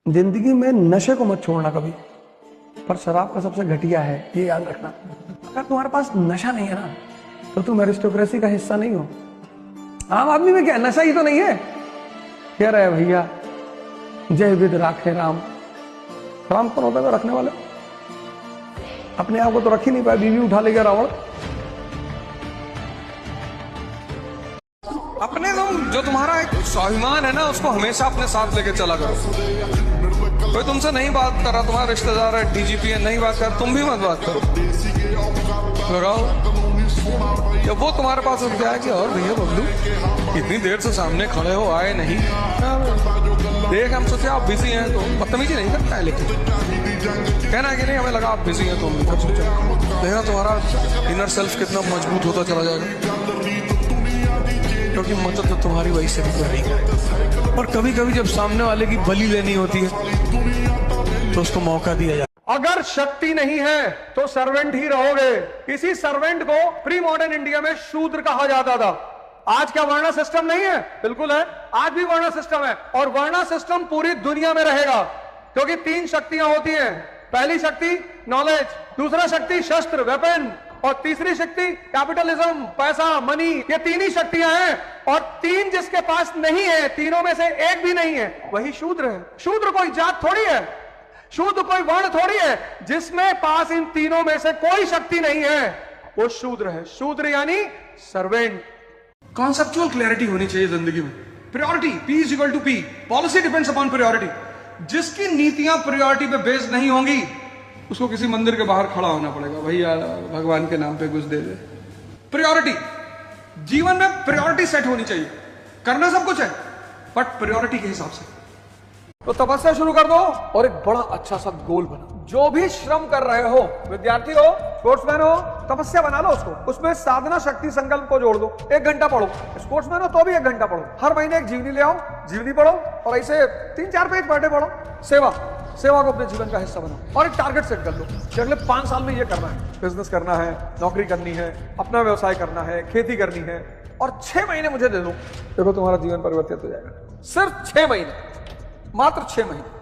जिंदगी में नशे को मत छोड़ना कभी, पर शराब का सबसे घटिया है, ये याद रखना। अगर तुम्हारे पास नशा नहीं है ना, तो तुम एरिस्टोक्रेसी का हिस्सा नहीं हो। आम आदमी में क्या नशा ही तो नहीं है। कह रहे भैया जय विद राखे राम। राम कौन होता है रखने वाले? अपने आप को तो रख ही नहीं पाए, बीवी उठा ले गया रावण। अपने जो तुम्हारा एक स्वाभिमान है ना, उसको हमेशा अपने साथ लेके चला करो। कोई तुमसे नहीं बात कर रहा, तुम्हारा रिश्तेदार है, डीजीपी है, नहीं बात कर, तुम भी मत बात करो। लगाओ जब वो तुम्हारे पास उठ गया कि और भैया बबलू इतनी देर से सामने खड़े हो, आए नहीं, देख हम सोचे आप बिजी हैं, तो बदतमीजी नहीं करता है, लेकिन कहना है कि नहीं हमें लगा आप बिजी हैं, तो हम तब सोचा देखना तुम्हारा इनर सेल्फ कितना मजबूत होता चला जाएगा, क्योंकि मदद तो तुम्हारी वही से भी कर रही है। और कभी कभी जब सामने वाले की बलि लेनी होती है तो उसको मौका दिया जाए। अगर शक्ति नहीं है तो सर्वेंट ही रहोगे। इसी सर्वेंट को प्री मॉडर्न इंडिया में शूद्र कहा जाता था। आज क्या वर्णा सिस्टम नहीं है? बिल्कुल है, आज भी वर्णा सिस्टम है, और वर्णा सिस्टम पूरी दुनिया में रहेगा, क्योंकि तीन शक्तियां होती हैं। पहली शक्ति नॉलेज, दूसरा शक्ति शस्त्र वेपन, और तीसरी शक्ति कैपिटलिज्म पैसा मनी। ये तीन ही शक्तियां हैं, और तीन जिसके पास नहीं है, तीनों में से एक भी नहीं है, वही शूद्र है। शूद्र कोई जात थोड़ी है, शूद्र कोई वर्ण थोड़ी है। जिसमें पास इन तीनों में से कोई शक्ति नहीं है वो शूद्र है। शूद्र यानी सर्वेंट। कॉन्सेप्चुअल क्लैरिटी होनी चाहिए जिंदगी में। Priority, P is equal to P, policy depends upon priority. जिसकी नीतियां प्रायोरिटी पे बेस्ड नहीं होंगी उसको किसी मंदिर के बाहर खड़ा होना पड़ेगा, भैया भगवान के नाम पे कुछ दे दे। प्रायोरिटी, जीवन में प्रायोरिटी सेट होनी चाहिए। करना सब कुछ है बट प्रायोरिटी के हिसाब से। तो तपस्या शुरू कर दो और एक बड़ा अच्छा सा गोल बना। जो भी श्रम कर रहे हो, विद्यार्थी हो, स्पोर्ट्समैन हो, तपस्या बना लो उसको। उसमें साधना शक्ति संकल्प को जोड़ दो। 1 घंटा पढ़ो। स्पोर्ट्समैन हो तो भी 1 घंटा पढ़ो। हर महीने एक जीवनी ले आओ, जीवनी पढ़ो, और ऐसे 3-4 पेज पढ़े पढ़ो। सेवा को अपने जीवन का हिस्सा बनाओ, और एक टारगेट सेट कर लो कि अगले 5 साल में ये करना है। बिजनेस करना है, नौकरी करनी है, अपना व्यवसाय करना है, खेती करनी है, और 6 महीने मुझे दे दो। देखो तुम्हारा जीवन परिवर्तित हो जाएगा। सिर्फ 6 महीने, मात्र 6 महीने।